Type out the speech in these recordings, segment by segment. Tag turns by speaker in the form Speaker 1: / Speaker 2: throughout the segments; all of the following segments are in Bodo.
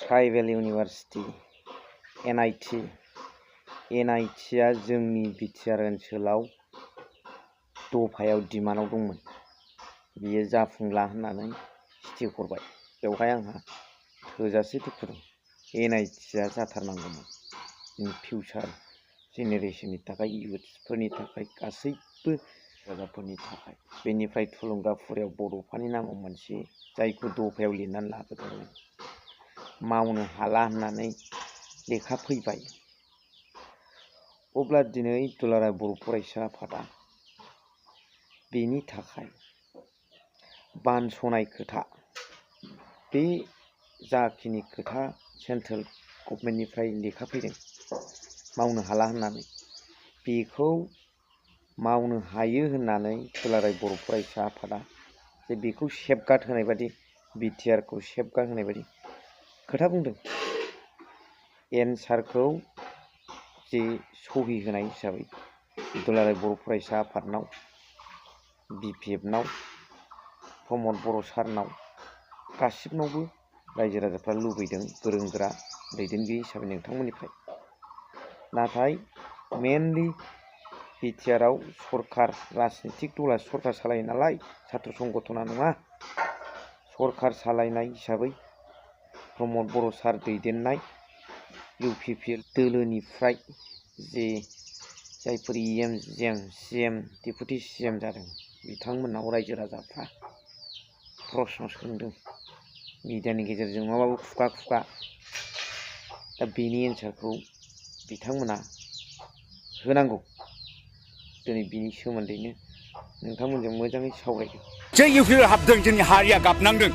Speaker 1: ट्राइबेल इउनिभार्सिटि NIT आ जोंनि बिटिआर ओनसोलाव दफायाव डिमान्डआव दंमोन। बियो जाफुंला होननानै स्टे हरबाय। बेवहाय आंहा थोजासे दुखु दं। NIT आ जाथारनांगौमोन। जोंनि फिउचार जेनेरेशननि थाखाय, इयुथ्सफोरनि थाखाय, गासैबो राजाफोरनि थाखाय। बेनिफ्राय थुलुंगाफुरियाव बड'फानि नामाव मोनसे जायखौ दफायाव लिरनानै लाबोदोंमोन। मावनो हाला होननानै लेखा फैबाय। अब्ला दिनै दुलाराय बर' फरायसा आफादा बेनि थाखाय बानस'नाय खोथा, बे जाखिनि खोथा सेन्ट्रेल गभर्नमेन्टनिफ्राय लेखा फैदों मावनो हाला होननानै, बेखौ मावनो हायो होननानै दुलाराय बर' फरायसा आफादा जे बेखौ सेफगार्ड होनाय बादि, बिटिआरखौ सेफगार्ड होनाय बादि खोथा बुंदों। एन्सारखौ जे सहि होनाय हिसाबै दुलाराय बर' फरायसा आफादनाव, BPFनाव, प्रमद बर' सारनाव, गासिबनावबो रायजो राजाफ्रा लुबैदों गोरों गोरा दैदेनगिरि हिसाबै नोंथांमोननिफ्राय। नाथाय मेनलि बिटिआरआव सरखार, राजनितिक दला सरखार सालायो नालाय, सात्र संगठना नङा। सरखार सालायनाय हिसाबै प्रमद बर' सार दैदेननाय UPPL दोलोनिफ्राय जे जायफोर CM डेपुटि CM जादों, बिथांमोननाव रायजो राजाफ्रा प्रश्न सोंदों मिडियानि गेजेरजों नङाबाबो खुगा खुगा। दा बेनि एन्सारखौ बिथांमोना होनांगौ। दिनै बिनि सोमोन्दैनो नोंथांमोनजों मोजाङै सावरायगोन।
Speaker 2: जे UPPL हाबदों, जोंनि हारिया गाबनांदों।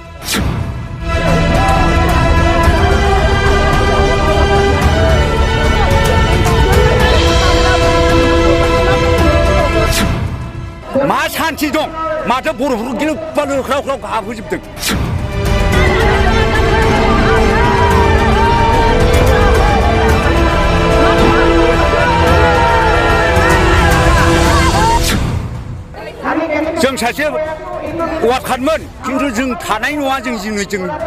Speaker 2: मा सान्थि दं? माथो बर'फोरखौ गिलु बालु ख्राव ख्राव गाबहोजोबदों। जों सासे वार्कारमोन, खिन्थु जों थानाय नङा, जों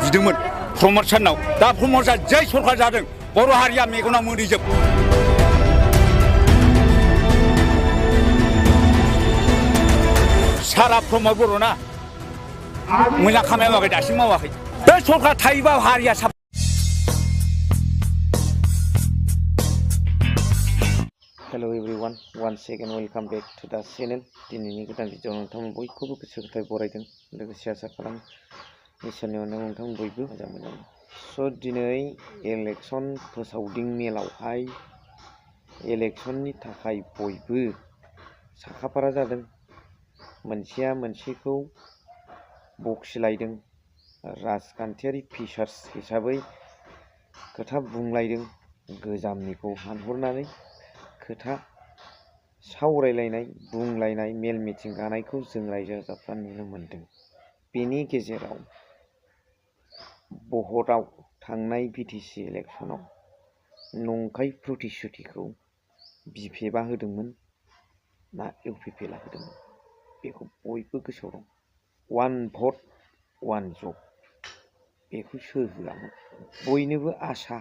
Speaker 2: बिदोंमोन प्रमद सारनाव। दा प्रमद सार जै सरखार जादों, बर' हारिया मेगनाव मोदैजोब। सारा प्रमद बर'ना मोजां खामानि मावाखै, दासिम मावाखै। बे सरखार थायोबा हारिया साब।
Speaker 1: Hello everyone, once again welcome back to the channel। दिनैनि गोदान भिडिअ नोंथांमोन बयखौबो गोसो गोथारै बरायदों, लोगोसे आसा खालामो इसोरनि अननायाव नोंथांमोन बयबो मोजां मोजां। स' दिनै इलेक्सन फोसावदिं मेलावहाय इलेक्सननि थाखाय बयबो साखाफारा जादों। मोनसेया मोनसेखौ बखिलायदों, राजखान्थियारि फिचार्स हिसाबै खोथा बुंलायदों, गोजामनिखौ हानहरनानै खोथा सावरायलायनाय, बुंलायनाय, मेल मिटिं गानायखौ जों रायजो राजाफ्रा नुनो मोनदों। बेनि गेजेराव भटआव थांनाय BTC इलेक्सनाव नंखाय प्रतिश्रुतिखौ BPFआ होदोंमोन ना UPPLआ होदोंमोन, बेखौ बयबो गोसोआव दं। 1 भट 1 जब, बेखौ सोर होआमोन? बयनोबो आसा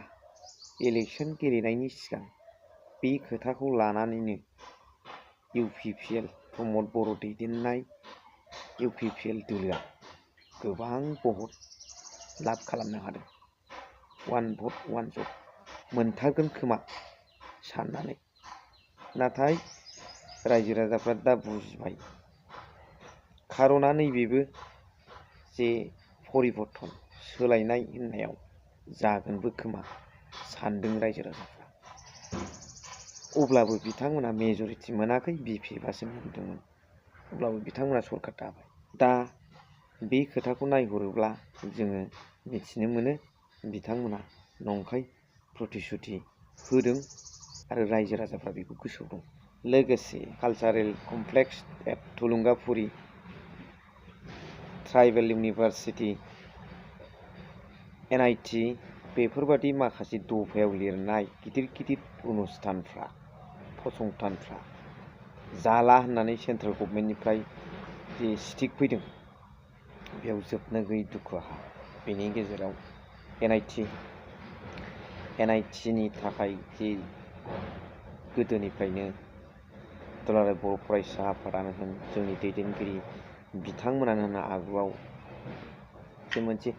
Speaker 1: इलेक्सन गेलेनायनि सिगां बे खोथाखौ लानानैनो UPPL प्रमद बर' दैदेननाय UPPL दोलोआ गोबां भट लाब खालामनो हादों। 1 भट 1 जब मोनथारगोन खोमा साननानै। नाथाय रायजो राजाफ्रा दा बुजिबाय, खार'ना नैबेबो जे परिबर्तन सोलायनाय होननायाव जागोनबो खोमा सानदों रायजो राजाफ्रा। अब्लाबो बिथांमोना मेजरिटि मोनाखै, BPFआसो मोनदोंमोन। अब्लाबो बिथांमोना सरखार दाबाय। दा बे खोथाखौ नायहरोब्ला जोङो मिथिनो मोनो बिथांमोना नंखाय प्रतिश्रुति होदों आरो रायजो राजाफ्रा बेखौ गोसोआव दं। लोगोसे कालचारेल कमप्लेक्स एट थुलुंगाफुरि ट्राइबेल इउनिभार्सिटि NIT बेफोरबादि माखासे दफायाव लिरनाय गिदिर गिदिर अनुस्थानफ्रा, फसंथानफ्रा जाला होननानै सेन्ट्रेल गभर्नमेन्टनिफ्राय जे स्टिक फैदों, बेयाव जोबनो गैयै दुखु आहा। बेनि गेजेराव NIT NITनि थाखाय जे गोदोनिफ्रायनो दुलाराय बर' फरायसा आफादानो होन जोंनि दैदेनगिरि बिथांमोनानो होन आगुआव जे मोनसे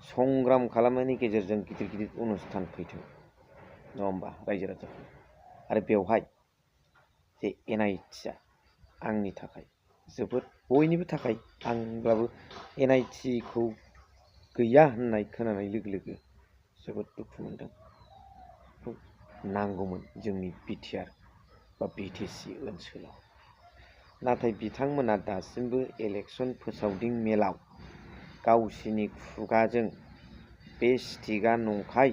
Speaker 1: संग्राम खालामनायनि गेजेरजों गिदिर गिदिर अनुस्थान फैदों नङा होमबा रायजो राजाफोर आरो बेवहाय जे NITआ आंनि थाखाय जोबोद बयनिबो थाखाय आंब्लाबो NITखौ गैया होननाय खोनानाय लोगो लोगो जोबोद दुखु मोनदों। नांगौमोन जोंनि BTR बा BTC ओनसोलाव, नाथाय बिथांमोना दासिमबो इलेक्सन फोसावदिं मेलाव गावसिनि खुगाजों बे स्टिकआ नंखाय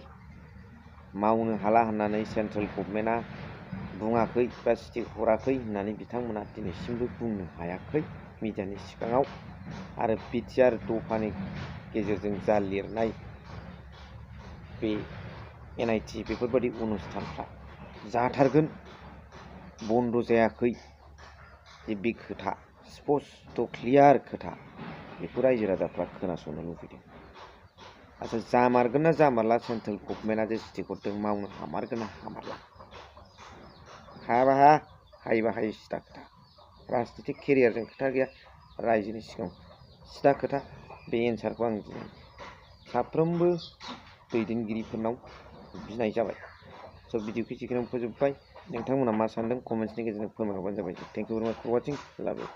Speaker 1: मावनो हाला होननानै सेन्ट्रेल गभर्नमेन्टआ बुङाखै बा स्टिक हराखै होननानै बिथांमोना दिनैसिमबो बुंनो हायाखै मिडियानि सिगाङाव। आरो BTR दफानि गेजेरजों जा लिरनाय बे NIT बेफोरबायदि अनुस्थानफ्रा जाथारगोन बन्द जायाखै बे खोथा स्पस्ट' क्लियार खोथा बेखौ रायजो राजाफ्रा खोनासंनो लुबैदों। आচ্ছা जामारगोन ना जामारला सेन्ट्रेल गभर्नमेन्टआ जे स्टिक हरदों मावनो हामारगोन ना हामारला? हायाबा हाया, हायोबा हायो, सिदा खोथा। राजनितिक केरियारजों खोथा गैया, रायजोनि सिगाङाव सिदा खोथा। बे एन्सारखौ आं दिनै साफ्रोमबो दैदेनगिरिफोरनाव बिनाय जाबाय। स' भिडिअखौ एसेखिनियावनो फोजोबबाय। नोंथांमोना मा सानदों कमेन्ट्सनि गेजेरजों फोरमायहरबानो जाबाय। थेंक इउ भेरि माच फर वाचिं। लाभ इउ।